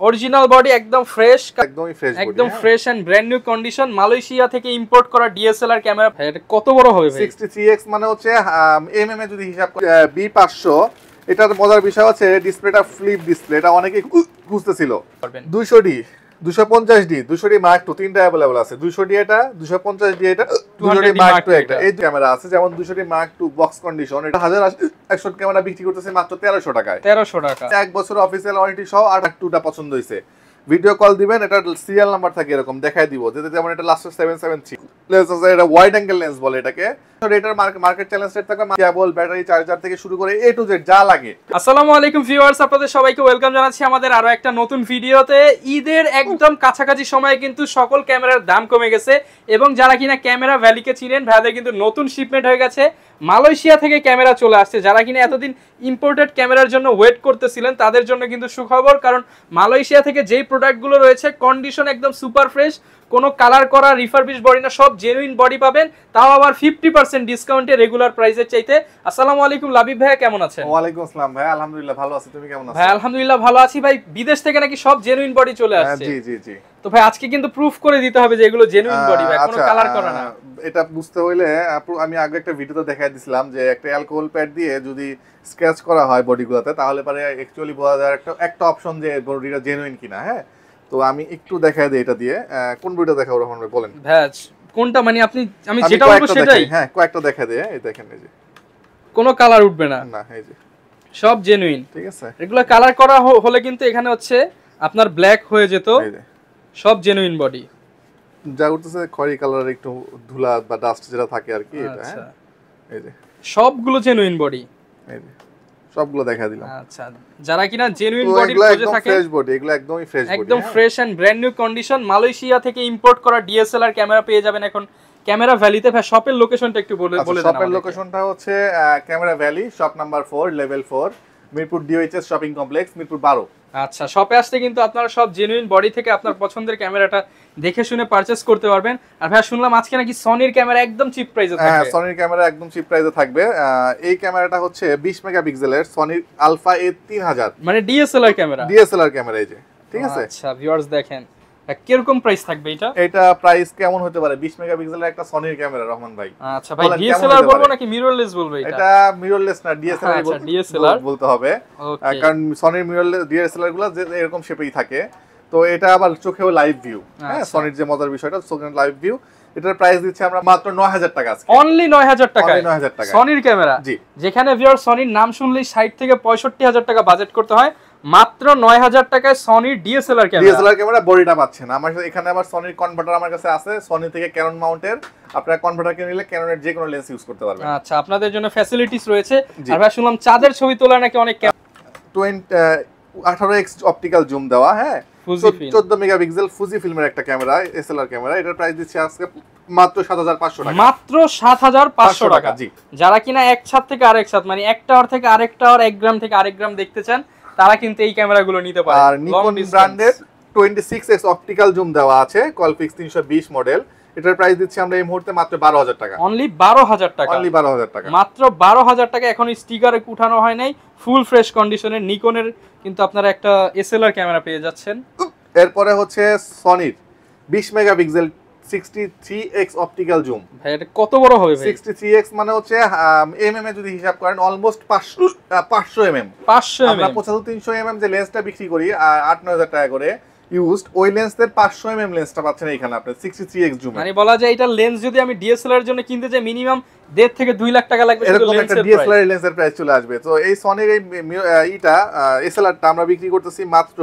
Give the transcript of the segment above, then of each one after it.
Original body একদম fresh, একদম fresh and brand new condition, Malaysia থেকে ইম্পোর্ট করা ডিএসএলআর ক্যামেরা। এটা কত বড় হবে ভাই? 63x মানে হচ্ছে এমএম এ যদি হিসাব করি B500। এটার মজার বিষয় হচ্ছে ডিসপ্লেটা ফ্লিপ ডিসপ্লে, এটা অনেকেই খুঁজতেছিল। 200D 250D 200D মার্ক 2 তিনটা अवेलेबल আছে। 200D এটা, 250D এটা, 200D মার্ক 2 একটা। এই ক্যামেরা আছে, যেমন 200D মার্ক 2 বক্স কন্ডিশন, এটা 1100 ক্যামেরা বিক্রি করতেছে মাত্র 1300 টাকায়। 1300 টাকা। এক বছর অফিশিয়াল ওয়ারেন্টি সহ। আর টুটা পছন্দ হইছে, ভিডিও কল দিবেন, এটা সিরিয়াল নাম্বার থাকে এরকম দেখাই দিব, যেমন এটা লাস্ট 773 লেন্স আছে, এটা ওয়াইড অ্যাঙ্গেল লেন্স বলে এটাকে। এটার মার্কেট চ্যালেঞ্জ সেট থাকে কেবল, ব্যাটারি, চার্জার থেকে শুরু করে A to Z যা লাগে। আসসালামু আলাইকুম ভিউয়ার্স, আপনাদের সবাইকে ওয়েলকাম জানাচ্ছি আমাদের আরো একটা নতুন ভিডিওতে। ঈদের একদম কাছাকাছি সময়ে কিন্তু সকল ক্যামেরার দাম কমে গেছে, এবং যারা কিনা ক্যামেরা ভ্যালিকে চিনেন, ভাইদের কিন্তু নতুন শিপমেন্ট হয়ে গেছে, মালয়েশিয়া থেকে ক্যামেরা চলে আসছে। যারা কিনা এতদিন ইম্পোর্টেড ক্যামেরার জন্য ওয়েট করতেছিলেন, তাদের জন্য কিন্তু সুখবর, কারণ মালয়েশিয়া থেকে যেই প্রোডাক্টগুলো রয়েছে কন্ডিশন একদম সুপার ফ্রেশ, কোনো কালার করা রিফারবিশ বডি না, সব জেনুইন বডি পাবেন, তাও আবার 50% ডিসকাউন্টে রেগুলার প্রাইসের চাইতে। আসসালামু আলাইকুম লাবিব ভাই, কেমন আছেন? ওয়ালাইকুম আসসালাম ভাই, আলহামদুলিল্লাহ ভালো আছি, তুমি কেমন আছো? ভাই আলহামদুলিল্লাহ ভালো আছি। ভাই বিদেশ থেকে নাকি সব জেনুইন বডি চলে আসছে? জি জি জি। তো ভাই আজকে কিন্তু প্রুফ করে দিতে হবে যে এগুলো জেনুইন বডি ভাই, কোনো কালার করা না। এটা বুঝতে হইলে আমি আগে একটা ভিডিওতে দেখাই দিছিলাম যে একটা অ্যালকোহল প্যাড দিয়ে যদি স্ক্র্যাচ করা হয় বডিগুলোতে, তাহলে পরে অ্যাকচুয়ালি বোঝা যায় একটা অপশন যে বডিটা জেনুইন কিনা। হ্যাঁ, তো আমি একটু দেখাই দিই এটা দিয়ে। কোন ভিডিও দেখাবো রহমান ভাই বলেন? ভ্যাজ কোনটা, মানে আমি যেটা বলবো সেটাই। হ্যাঁ, কয়েকটা দেখা দেই। এই দেখেন, এই যে কোনো কালার উঠবে না, না, এই যে সব জেনুইন। ঠিক আছে, এগুলা কালার করা হলে কিন্তু এখানে হচ্ছে আপনার ব্ল্যাক হয়ে যেত। সব জেনুইন বডি, যা উঠতেছে খয়েরি কালারের একটু ধুলা বা ডাস্ট যেটা থাকে আর কি, এটা। হ্যাঁ, এই যে সবগুলো জেনুইন বডি, এই যে সবগুলো দেখা দিলাম। আচ্ছা, যারা কিনা জেনুইন বডি খুঁজে থাকে, ফ্রেশ বডি, এগুলো একদমই ফ্রেশ বডি, একদম fresh and brand new condition, Malaysia থেকে ইম্পোর্ট করা ডিএসএলআর ক্যামেরা পেয়ে যাবেন এখন ক্যামেরা ভ্যালিতে। ভাই শপের লোকেশনটা একটু বলে দেন। শপের লোকেশনটা হচ্ছে camera valley, shop number 4, level 4, Mirpur DOHS shopping complex, Mirpur 12। আচ্ছা, শপে আসতে কিন্তু আপনারা সব জেনুইন বডি থেকে আপনার পছন্দের ক্যামেরাটা দেখে শুনে পারচেজ করতে পারবেন। আর ভাই শুনলাম আজকে নাকি সনির ক্যামেরা একদম চিপ প্রাইসে থাকবে। হ্যাঁ, সনির ক্যামেরা একদম চিপ প্রাইসে থাকবে। এই ক্যামেরাটা হচ্ছে 20 মেগাপিক্সেলের সনির আলফা এ 3000, মানে ডিএসএলআর ক্যামেরা। এই যে, ঠিক আছে। আচ্ছা ভিউয়ার্স দেখেন কিরকম প্রাইস থাকবে এটা প্রাইস কেমন হতে পারে? 20 মেগাপিক্সেলের একটা সনির ক্যামেরা রহমান ভাই। আচ্ছা ভাই, ডিএসএলআর বলবো নাকি মিররলেস বলবো? এটা মিররলেস না, ডিএসএলআর বলতে হবে, কারণ সনির মিররলেস ডিএসএলআর গুলো যে এরকম শেপেই থাকে। তো এটা আবার চোখেও লাইভ ভিউ। হ্যাঁ, সনির যে মজার বিষয়টা, চোখেও লাইভ ভিউ। এটার প্রাইস দিচ্ছি আমরা মাত্র 9000 টাকা আজকে। অনলি 9000 টাকা। 9000 টাকা সনির ক্যামেরা। জি, যেখানে ভিউয়ার সনির নাম শুনলেই 60 থেকে 65000 টাকা বাজেট করতে হয়, মাত্র 9000 টাকায় সনির ডিএসএলআর ক্যামেরা বডিটা পাচ্ছেন। আমার এখানে আবার সনির কনভার্টার আমার কাছে আছে, সনি থেকে ক্যানন মাউন্টের। আপনারা কনভার্টার কিনে নিলে ক্যাননের যে কোনো লেন্স ইউজ করতে পারবেন। আচ্ছা, আপনাদের জন্য ফ্যাসিলিটিস রয়েছে। আর ভাই শুনলাম চাঁদের ছবি তোলা নাকি অনেক 18x অপটিক্যাল জুম দেওয়া। হ্যাঁ, 14 মেগাপিক্সেল ফুজি ফিল্মের একটা ক্যামেরা, এসএলআর ক্যামেরা। এটার প্রাইস দিচ্ছি আজকে মাত্র 7500 টাকা। মাত্র 7500 টাকা। জি, যারা কিনা এক ছাদ থেকে আরেক ছাদ, মানে এক টাওয়ার থেকে আরেক টাওয়ার, এক গ্রাম থেকে আরেক গ্রাম দেখতে চান, তারা কিন্তু এই ক্যামেরাগুলো নিতে পারে। আর নিকন ব্র্যান্ডের 26x অপটিক্যাল জুম দেওয়া আছে, কলফিক্স 320 মডেল। এটার প্রাইস দিচ্ছি আমরা এই মুহূর্তে মাত্র 12000 টাকা। অনলি 12000 টাকা। অনলি 12000 টাকা, মাত্র 12000 টাকা। এখন স্টিকার উঠানো হয় নাই, ফুল ফ্রেশ কন্ডিশনের নিকনের কিন্তু আপনারা একটা এসএলআর ক্যামেরা পেয়ে যাচ্ছেন। এরপরে হচ্ছে সনির 20 মেগাপিক্সেল 63x অপটিক্যাল জুম। ভাই এটা কত বড় হবে ভাই? 63x মানে হচ্ছে এমএম এ যদি হিসাব করেন অলমোস্ট 500 এমএম। আমরা 75-300 এমএম যে লেন্সটা বিক্রি করি 8-9000 টাকা করে ইউজড, ওই লেন্সের 500 এমএম লেন্সটা পাচ্ছেন এখানে আপনি 63x জুম। মানে বলা যায় এটা লেন্স যদি আমি ডিএসএলআর জন্য কিনতে যাই মিনিমাম 1.5 থেকে 2 লাখ টাকা লাগবে, এরকম একটা ডিএসএলআর লেন্সের প্রাইস চলে আসবে। তো এই সনির এই এসএলআরটা আমরা বিক্রি করতেছি মাত্র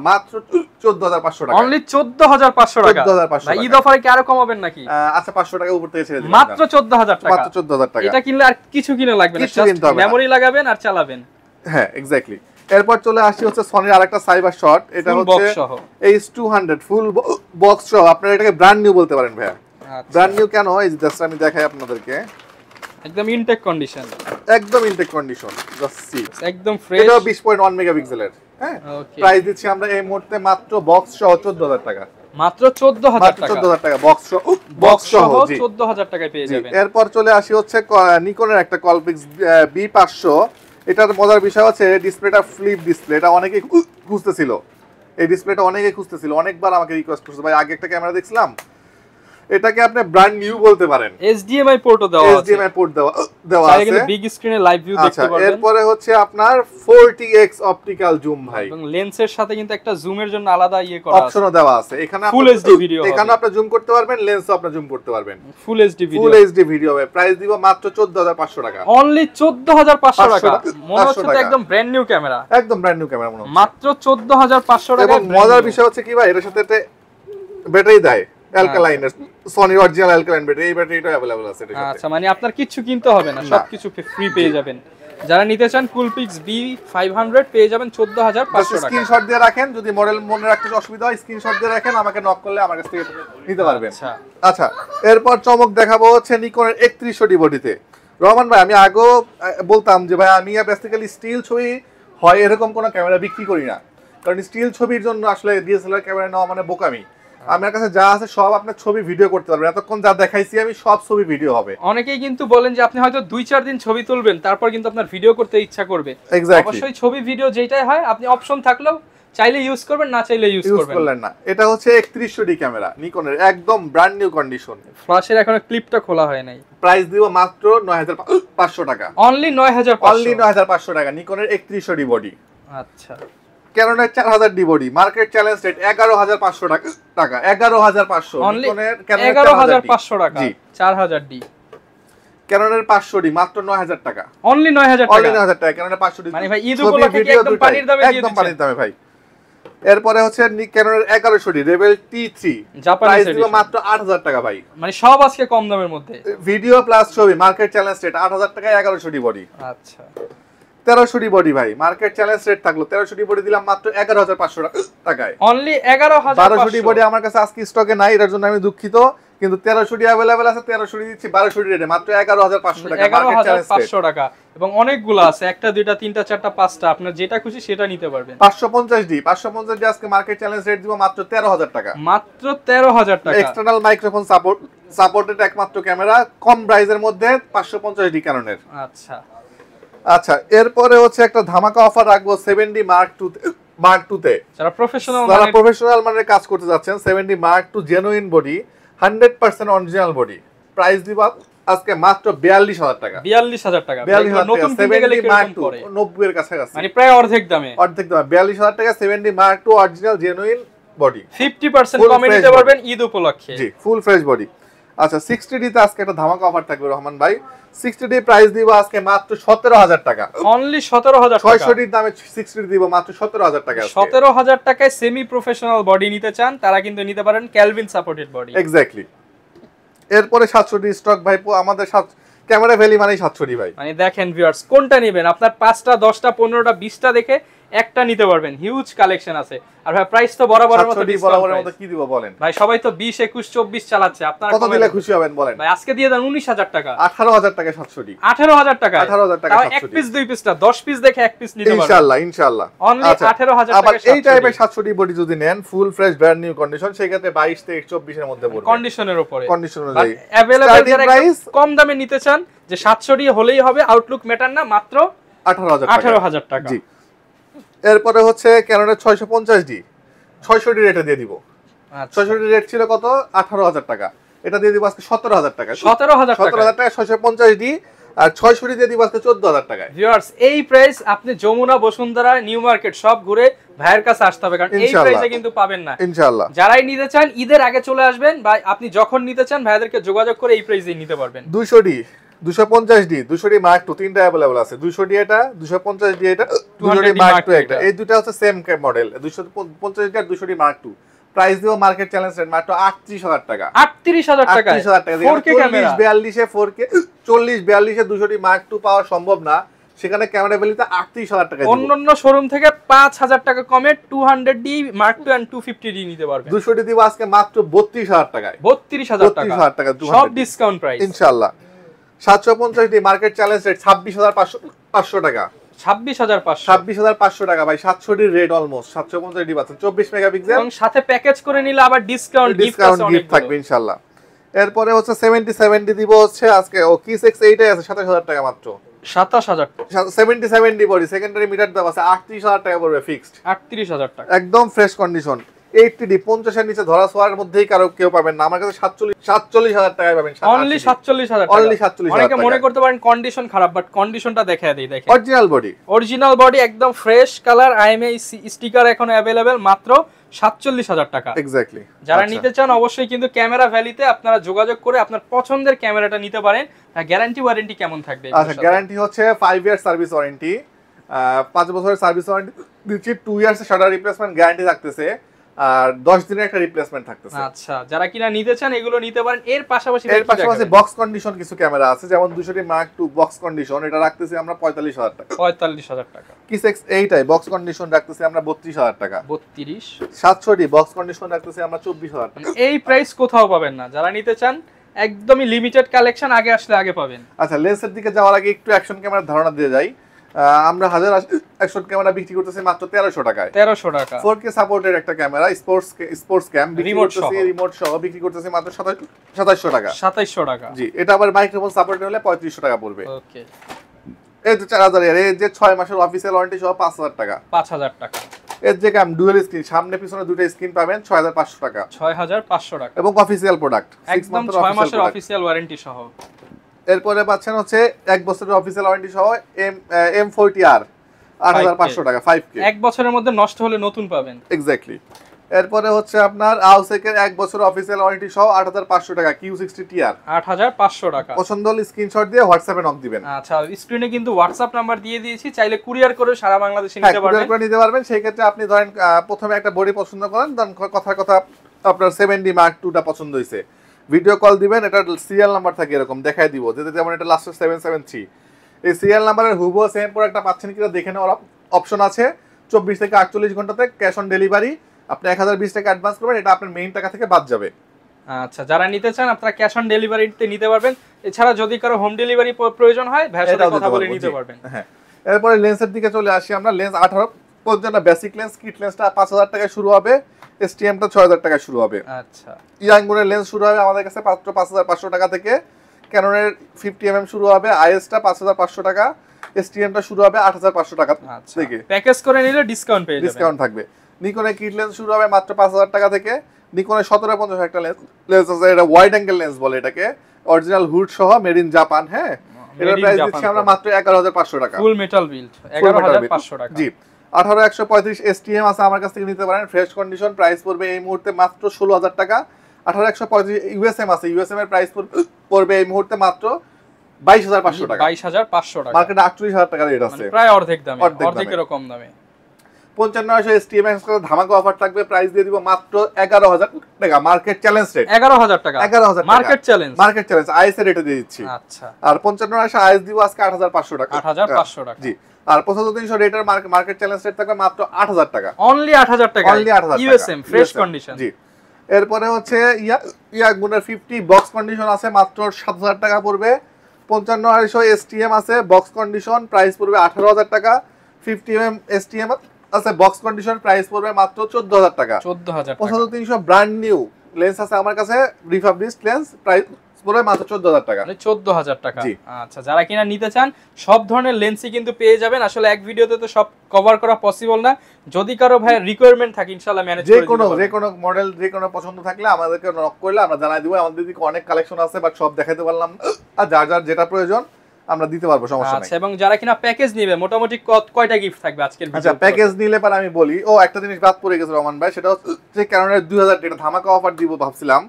14500 টাকা। অনলি 14500 টাকা। 14500 ভাই ঈদ অফারে কি আরো কমাবেন নাকি? আচ্ছা, 500 টাকা উপর থেকে ছেড়ে দিন। মাত্র 14000 টাকা। মাত্র 14000 টাকা। এটা কিনলে আর কিছু কিনা লাগবে না, জাস্ট মেমরি লাগাবেন আর চালাবেন। হ্যাঁ, এক্স্যাক্টলি। এরপর চলে আসি হচ্ছে সনির আরেকটা সাইবার শট। এটা হচ্ছে H200 ফুল বক্স সহ। আপনারা এটাকে ব্র্যান্ড নিউ বলতে পারেন ভাই। ব্র্যান্ড নিউ কেন? এই জাস্ট আমি দেখাই আপনাদেরকে। একদম ইনটেক কন্ডিশন, একদম ইনটেক কন্ডিশন, জাস্ট সি, একদম ফ্রেশ। এটা 20.1 মেগাপিক্সেলের। হ্যাঁ, প্রাইস দিচ্ছি আমরা এই মুহূর্তে মাত্র বক্স সহ 14000 টাকা। মাত্র 14000 টাকা। 14000 টাকা বক্স সহ 14000 টাকায় পেয়ে যাবেন। এরপর চলে আসি হচ্ছে নিকনের একটা কলফিক্স B500। এটার মজার বিষয় হচ্ছে ডিসপ্লেটা ফ্লিপ ডিসপ্লে, এটা অনেকেই খুঁজতেছিল, এই ডিসপ্লেটা অনেকেই খুঁজতেছিল, অনেকবার আমাকে রিকোয়েস্ট করছে ভাই আগে একটা ক্যামেরা দেখছিলাম, এটাকে আপনি ব্র্যান্ড নিউ বলতে পারেন। HDMI পোর্টও দেওয়া আছে, HDMI পোর্ট দেওয়া চাইলে আছে, কিন্তু বিগ স্ক্রিনে লাইভ ভিউ দেখতে পারবেন। এরপরে হচ্ছে আপনার 40x অপটিক্যাল জুম ভাই, এবং লেন্সের সাথে কিন্তু একটা জুমের জন্য আলাদা করা আছে, অপশনও দেওয়া আছে। এখানে ফুল HD ভিডিও, এখানে আপনি জুম করতে পারবেন, লেন্সও আপনি জুম করতে পারবেন, ফুল HD ভিডিও হবে। প্রাইস দিব মাত্র 14500 টাকা, অনলি 14500 টাকা। মনে হচ্ছে তো একদম ব্র্যান্ড নিউ ক্যামেরা, একদম ব্র্যান্ড নিউ ক্যামেরা মনে হচ্ছে, মাত্র 14500 টাকা। এবং মজার বিষয় হচ্ছে কি ভাই, এর সাথে একটা ব্যাটারি দেয়, অ্যালকালাইনের সনি অরিজিনাল অ্যালকালাইন ব্যাটারি, এই ব্যাটারিটা अवेलेबल আছে এর সাথে। আচ্ছা, মানে আপনার কিছু কিনতে হবে না, সবকিছু ফ্রি পেয়ে যাবেন। যারা নিতে চান কুলপিক্স B500 পেয়ে যাবেন 14500 টাকা। স্ক্রিনশট দিয়ে রাখেন, যদি মডেল মনে রাখতে অসুবিধা হয় স্ক্রিনশট দিয়ে রাখেন, আমাকে নক করলে আমার কাছ থেকে নিতে পারবেন। আচ্ছা, এরপর চমক দেখাবো হচ্ছে নিকনের 3100D বডিতে। রহমান ভাই, আমি আগেও বলতাম যে ভাই আমি বেসিক্যালি স্টিল ছবি হয় এরকম কোনো ক্যামেরা বিক্রি করি না, কারণ স্টিল ছবির জন্য আসলে ডিএসএলআর ক্যামেরা নেওয়া মানে বোকামি। আমার কাছে যা আছে সব আপনার ছবি ভিডিও করতে পারবেন, এতক্ষণ যা দেখাইছি আমি সব ছবি ভিডিও হবে। অনেকেই কিন্তু বলেন যে আপনি হয়তো 2-4 দিন ছবি তুলবেন, তারপর কিন্তু আপনার ভিডিও করতে ইচ্ছা করবে। অবশ্যই ছবি ভিডিও যেটাই হয় আপনি অপশন থাকলেও চাইলে ইউজ করবেন, না চাইলে ইউজ করবেন না। এটা হচ্ছে 3100D ক্যামেরা নিকনের, একদম ব্র্যান্ড নিউ কন্ডিশন, ফ্ল্যাশের এখনো ক্লিপটা খোলা হয় নাই। প্রাইস দিব মাত্র 9500 টাকা, অনলি 9500 টাকা। নিকনের 3100D বডি। আচ্ছা, ক্যাননের 4000D body, market challenge rate 11500 টাকা, 11500 নিকনের 11500 টাকা, 4000D। ক্যাননের 500D মাত্র 9000 টাকা, অনলি 9000 টাকা। ক্যাননের 500D মানে ভাই ঈদ উপলক্ষে একদম পানির দামে দিয়ে দিচ্ছেন, একদম পানির দামে ভাই। এরপরে হচ্ছে ক্যাননের 1100D রেবেল T3, প্রাইস দিব মাত্র 8000 টাকা ভাই। মানে সব আজকে কম দামের মধ্যে, ভিডিও প্লাস ছবি, মার্কেট চ্যালেঞ্জ রেট 8000 টাকা, 1100D বডি। আচ্ছা, 1300D বডি ভাই, মার্কেট চ্যালেঞ্জ রেট থাকলো 1300D বডি দিলাম মাত্র 11500 টাকায়, অনলি 11500। 1200D বডি আমার কাছে আজকে স্টকে নাই, এর জন্য আমি দুঃখিত, কিন্তু 1300D अवेलेबल আছে, 1300D দিচ্ছি 1200D রেটে মাত্র 11500 টাকা, মার্কেট চ্যালেঞ্জ 11500 টাকা। এবং অনেকগুলো আছে, একটা দুইটা তিনটা চারটা পাঁচটা, আপনার যেটা খুশি সেটা নিতে পারবেন। 550D আজকে মার্কেট চ্যালেঞ্জ রেট দিব মাত্র 13000 টাকা, মাত্র 13000 টাকা। এক্সটারনাল মাইক্রোফোন সাপোর্টেড একমাত্র ক্যামেরা, কম প্রাইসের মধ্যে 550D ক্যাননের। আচ্ছা আচ্ছা, এরপরে হচ্ছে একটা ধামাকা অফার রাখবো 7D Mark 2 তে, যারা প্রফেশনাল মানের কাজ করতে যাচ্ছেন। 7D Mark 2 genuine body, 100% original body, price দিব আজকে মাত্র 42000 টাকা, 42000 টাকা। নতুন 7D Mark 2 90 এর কাছাকাছি, মানে প্রায় অর্ধেক দামে, 42000 টাকা 7D Mark 2 original genuine body, 50% কমে নিতে পারবেন ঈদ উপলক্ষে। জি, ফুল ফ্রেশ বডি। আচ্ছা, 60D তে আজকে একটা ধামাকা অফার থাকবে রহমান ভাই। 60D প্রাইস দিব আজকে মাত্র 17000 টাকা, অনলি 17000 টাকা। 600D দামে 60D দিব মাত্র 17000 টাকা। 17000 টাকায় সেমি প্রফেশনাল বডি নিতে চান তারা কিন্তু নিতে পারেন ক্যালভিন সাপোর্টেড বডি। এক্স্যাক্টলি। এরপরে 700D স্টক ভাই, আমাদের ক্যামেরা ভ্যালি মানেই 700D ভাই। মানে দেখেন ভিউয়ার্স, কোনটা নেবেন আপনার 5টা 10টা 15টা 20টা দেখে একটা নিতে পারবেন, হিউজ কালেকশন আছে। আর ভাই প্রাইস তো বরাবরের মতো বরাবরের মতো কি দিব বলেন ভাই, সবাই তো 20 21 24 চালাচ্ছে, আপনারা কত দিলে খুশি হবেন বলেন ভাই? আজকে দিয়ে দেন 19000 টাকা, 18000 টাকা 700D, 18000 টাকা, 18000 টাকা 700D, এক পিস দুই পিসটা 10 পিস দেখে এক পিস নিতে পারবেন ইনশাআল্লাহ। অনলি 18000 টাকা। আবার এই টাইপের 700D বডি যদি নেন full fresh brand new condition, সেই ক্ষেত্রে 22 থেকে 24 এর মধ্যে পড়বে, কন্ডিশনের উপরে, কন্ডিশন অনুযায়ী अवेलेबल। যারা কম দামে নিতে চান যে 700D হলেই হবে, আউটলুক ম্যাটার না, মাত্র 18000 টাকা। জি। এরপরে হচ্ছে ক্যাননের 650D 600D রেটে দিয়ে দিব। 600D রেট ছিল কত? 18000 টাকা, এটা দিয়ে দিব আজকে 17000 টাকা, 17000 টাকা 650D, আর 600D দিয়ে দিব আজকে 14000 টাকায়। ভিউয়ার্স, এই প্রাইস আপনি যমুনা, বসুন্ধরা, নিউ মার্কেট সব ঘুরে ভাইয়ের কাছে আসতে হবে, কারণ এই প্রাইসে কিন্তু পাবেন না ইনশাআল্লাহ। যারাই নিতে চান ঈদের আগে চলে আসবেন, বা আপনি যখন নিতে চান ভাইয়াদেরকে যোগাযোগ করে এই প্রাইসে নিতে পারবেন। 200D 250D Mark 2 তিনটা अवेलेबल আছে, 200D এটা, 250D এটা, 200D Mark 2 এটা, এই দুটো হচ্ছে সেম মডেল, 250D আর 200D Mark 2। প্রাইস দিব মার্কেট চ্যালেঞ্জ রেট মাত্র 38000 টাকা, 38000 টাকা, 4K ক্যামেরা, 42 এ 4K 40 42 এ 200D Mark 2 পাওয়া সম্ভব না, সেখানে ক্যামেরা ভ্যালিতে 38000 টাকা। অন্যান্য শোরুম থেকে 5000 টাকা কমে 200D Mark 2 and 250D নিতে পারবেন। 200D দিব আজকে মাত্র 32000 টাকায়, 32000 টাকা, সব ডিসকাউন্ট প্রাইস ইনশাআল্লাহ। 750D মার্কেট চ্যালেঞ্জ রেট 26500 টাকা, 26500 টাকা ভাই। 700D রেট অলমোস্ট 750D পাচ্ছেন, 24 মেগাপিক্সেল, এবং সাথে প্যাকেজ করে নিলে আবার ডিসকাউন্ট গিফট থাকবে ইনশাআল্লাহ। এরপরে হচ্ছে 77D দিব হচ্ছে আজকে, ও কিস X8 আছে 27000 টাকা মাত্র, 27000 70 বডি, সেকেন্ডারি মিটার দাম আছে 38000 টাকা পড়বে ফিক্সড। 38000 টাকা একদম ফ্রেশ কন্ডিশন। 80D 50 এর নিচে ধরা ছোঁয়ার মধ্যেই কারো কেউ পাবেন না। আমার কাছে 47000 টাকায় পাবেন। অনলি 47000 টাকা। অনলি 47000 অনেকে মনে করতে পারেন কন্ডিশন খারাপ, বাট কন্ডিশনটা দেখায় দেই। দেখেন অরিজিনাল বডি একদম ফ্রেশ কালার, আইএমআই স্টিকার এখন अवेलेबल মাত্র 47000 টাকা। এক্স্যাক্টলি। যারা নিতে চান অবশ্যই কিন্তু ক্যামেরা ভ্যালিতে আপনারা যোগাযোগ করে আপনার পছন্দের ক্যামেরাটা নিতে পারেন। গ্যারান্টি ওয়ারেন্টি কেমন থাকবে? আচ্ছা, গ্যারান্টি হচ্ছে 5 ইয়ার সার্ভিস ওয়ারেন্টি, 5 বছরের সার্ভিস ওয়ারেন্টি দিচ্ছি, 2 ইয়ার্স শাটার রিপ্লেসমেন্ট গ্যারান্টি থাকতেছে, আর 10 দিনের একটা রিপ্লেসমেন্ট থাকতেছে। আচ্ছা, যারা কিনা নিতে চান এগুলো নিতে পারেন। এর পাশাপাশি বক্স কন্ডিশন কিছু ক্যামেরা আছে, যেমন 200D Mark II box condition, এটা রাখতেছি আমরা 45000 টাকা। 45000 টাকা। Kisex 8 বক্স কন্ডিশন রাখতেছি আমরা 32000 টাকা। 32 700D বক্স কন্ডিশন রাখতেছি আমরা 24000 টাকা। এই প্রাইস কোথাও পাবেন না। যারা নিতে চান একদমই লিমিটেড কালেকশন, আগে আসলে আগে পাবেন। আচ্ছা, লেন্সের দিকে যাওয়ার আগে একটু অ্যাকশন ক্যামেরার ধারণা দিয়ে যাই। আমরা হাজার অ্যাকশন ক্যামেরা বিক্রি করতেছি মাত্র 1300 টাকায়। 1300 টাকা 4K সাপোর্টের একটা ক্যামেরা, স্পোর্টস ক্যাম রিমোট সহ বিক্রি করতেছি মাত্র 2700 টাকা। 2700 টাকা। জি, এটা আবার মাইক্রোফোন সাপোর্টেড হলে 3500 টাকা পড়বে। ওকে। এই যে 4000 এর, এই যে 6 মাসের অফিসিয়াল ওয়ারেন্টি সহ 5000 টাকা। 5000 টাকা। এর যে ক্যাম ডুয়াল স্ক্রিন, সামনে পিছনে দুটো স্ক্রিন পাবেন 6500 টাকা। 6500 টাকা এবং অফিসিয়াল প্রোডাক্ট, 6 একদম 6 মাসের অফিসিয়াল ওয়ারেন্টি সহ। এরপরে পাচ্ছেন হচ্ছে 1 বছরের অফিসিয়াল ওয়ারেন্টি সহ M40R 8500 টাকা 5K। 1 বছরের মধ্যে নষ্ট হলে নতুন পাবেন। এক্স্যাক্টলি। এরপরে হচ্ছে আপনার আউসেকের 1 বছরের অফিসিয়াল ওয়ারেন্টি সহ 8500 টাকা Q60TR 8500 টাকা। পছন্দ হলে স্ক্রিনশট দিয়ে হোয়াটসঅ্যাপে নক দিবেন। আচ্ছা, স্ক্রিনে কিন্তু হোয়াটসঅ্যাপ নাম্বার দিয়ে দিয়েছি, চাইলে কুরিয়ার করে সারা বাংলাদেশে নিতে পারবেন। কুরিয়ার করে নিতে পারবেন। সেই ক্ষেত্রে আপনি ধরেন প্রথমে একটা বডি পছন্দ করেন, দেন কথার কথা আপনার 7D Mark II টা পছন্দ হইছে, ভিডিও কল দিবেন, এটা সিরিয়াল নাম্বার থাকে এরকম দেখাই দিব, যেমন এটা লাস্ট 773। এই সিরিয়াল নাম্বারের হুবহু সেম প্রোডাক্টটা পাচ্ছেন কিনা দেখে নেওয়ার অপশন আছে। 24 থেকে 48 ঘন্টাতে ক্যাশ অন ডেলিভারি। আপনি 1020 টাকা অ্যাডভান্স করবেন, এটা আপনার মেইন টাকা থেকে বাদ যাবে। আচ্ছা, যারা নিতে চান আপনারা ক্যাশ অন ডেলিভারিতে নিতে পারবেন। এছাড়া যদি কারো হোম ডেলিভারি প্রয়োজন হয় ভাইয়ের সাথে কথা বলে নিতে পারবেন। হ্যাঁ। এরপরে লেন্সের দিকে চলে আসি আমরা। লেন্স 18 পর্যন্ত বেসিক লেন্স, কিট লেন্সটা 5000 টাকায় শুরু হবে, STM-টা 6000 টাকায় শুরু হবে। আচ্ছা, ইয়াংগুনের লেন্স শুরু হবে আমাদের কাছে মাত্র 5500 টাকা থেকে। ক্যাননের 50mm শুরু হবে, IS-টা 5500 টাকা, STM-টা শুরু হবে 8500 টাকা থেকে। প্যাকেজ করে নিলে ডিসকাউন্ট পেয়ে যাবেন, ডিসকাউন্ট থাকবে। নিকনের কিট লেন্স শুরু হবে মাত্র 5000 টাকা থেকে। নিকনের 1750 একটা লেন্স আছে, এটা ওয়াইড অ্যাঙ্গেল লেন্স বলে এটাকে, অরিজিনাল হুড সহ, মেড ইন জাপান। হ্যাঁ, এটার প্রাইস দিচ্ছি আমরা মাত্র 11500 টাকা। ফুল মেটাল বিল্ড 11500 টাকা। জি, 18135 STM আছে আমার কাছ থেকে নিতে পারেন, ফ্রেশ কন্ডিশন। প্রাইস পড়বে এই মুহূর্তে মাত্র 16000 টাকা। 18135 USM আছে, USM এর প্রাইস পড়বে এই মুহূর্তে মাত্র 22500 টাকা। 22500 টাকা। মার্কেটে 48000 টাকা রেট আছে, প্রায় অর্ধেক দামে, অর্ধেকের কম দামে। 5500 STM এর সাথে ধামাকা অফার থাকবে, প্রাইস দিয়ে দিব মাত্র 11000 টাকা। মার্কেট চ্যালেঞ্জ রেট 11000 টাকা। 11000 market challenge, market challenge is এর রেটে দিয়ে দিচ্ছি। আচ্ছা, আর 5500 আইএস দিব আজকে 8500 টাকা। 8500 টাকা। জি, আর 75300 রেটের মার্কেট চ্যালেঞ্জ রেট থাকবে মাত্র 8000 টাকা। অনলি 8000 টাকা। অনলি 8000 টাকা USM ফ্রেশ কন্ডিশন। জি, এরপরে হচ্ছে ইয়াগুনের 50 বক্স কন্ডিশন আছে, মাত্র 7000 টাকা পড়বে। 5500 STM আছে বক্স কন্ডিশন, প্রাইস পড়বে 18000 টাকা। 50mm STM আছে বক্স কন্ডিশন, প্রাইস পড়বে মাত্র 14000 টাকা। 14000 টাকা। 5300 ব্র্যান্ড নিউ লেন্স আছে আমার কাছে, রিফাবলিশড লেন্স, প্রাইস পড়বে মাত্র 14000 টাকা। মানে 14000 টাকা। আচ্ছা, যারা কিনা নিতে চান সব ধরনের লেন্সই কিন্তু পেয়ে যাবেন। আসলে এক ভিডিওতে তো সব কভার করা পসিবল না, যদি কারো ভাই রিকোয়ারমেন্ট থাকে ইনশাআল্লাহ ম্যানেজ করে দিব। যে কোনো মডেল, যে কোনো পছন্দ থাকলে আমাদেরকে নক করলে আমরা জানাই দিব। আমাদের দিকে অনেক কালেকশন আছে, বাট সব দেখাতে পারলাম না, আর যার যেটা প্রয়োজন আমরা দিতে পারবো, সমস্যা নাই। আচ্ছা, এবং যারা কিনা প্যাকেজ নেবে মোটামুটি কয়টা গিফট থাকবে আজকের ভিডিওতে? আচ্ছা, প্যাকেজ নিলে পর আমি বলি, একটা জিনিস বাদ পড়ে গেছে রহমান ভাই, সেটা হচ্ছে ক্যাননের 2000 টাকা ধামাকা অফার দিব ভাবছিলাম।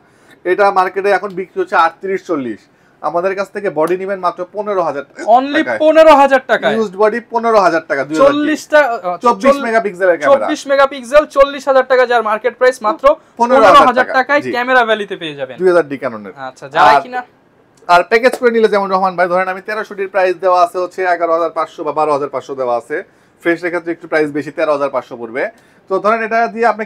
এটা মার্কেটে এখন বিক্রি হচ্ছে 38-40। আমাদের কাছ থেকে বডি নেবেন মাত্র 15000 টাকা। অনলি 15000 টাকা। ইউজড বডি 15000 টাকা। 24 মেগাপিক্সেলের ক্যামেরা, 24 মেগাপিক্সেল, 40000 টাকা, যার মার্কেট প্রাইস মাত্র 15000 টাকায় ক্যামেরা ভ্যালিতে পেয়ে যাবেন 2000D ক্যাননের। আচ্ছা, যারা কিনা আর প্যাকেজ করে নিলে যেমন রহমান ভাই ধরেন আমি 1300 প্রাইস দেওয়া আছে হচ্ছে 11500 বা 12500 দেওয়া আছে, ফ্রেশ এর ক্ষেত্রে একটু প্রাইস বেশি 13500 পড়বে। তো ধরেন এটা দিয়ে আপনি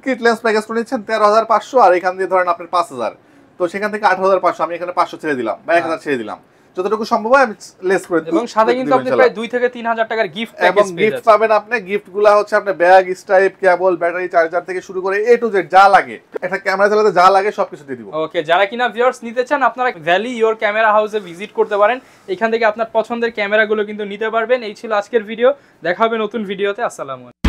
কিট লেন্স প্যাকেজ করে নিচ্ছেন 13500, আর এখান দিয়ে ধরেন আপনার 5000, তো সেখান থেকে 8500, আমি এখানে 500 ছেড়ে দিলাম বা 1000 ছেড়ে দিলাম, যতটুকু সম্ভব হয় আমি লেস করে দেব। এবং সাথে কিন্তু আপনি প্রায় 2 থেকে 3000 টাকার গিফট এবং প্যাকেজ পেয়ে গিফট যাচ্ছেন। পাবেন আপনি। গিফটগুলো হচ্ছে আপনার ব্যাগ, স্ট্রাইপ, কেবল, ব্যাটারি, চার্জার থেকে শুরু করে A to Z যা লাগে, একটা ক্যামেরা চালাতে যা লাগে সবকিছু দিয়ে দিব। ওকে, যারা কিনা ভিউয়ার্স নিতে চান আপনারা ভ্যালি ইওর ক্যামেরা হাউসে ভিজিট করতে পারেন। এখান থেকে আপনার পছন্দের ক্যামেরাগুলো কিন্তু নিতে পারবেন। এই ছিল আজকের ভিডিও, দেখা হবে নতুন ভিডিওতে। আসসালামু আলাইকুম।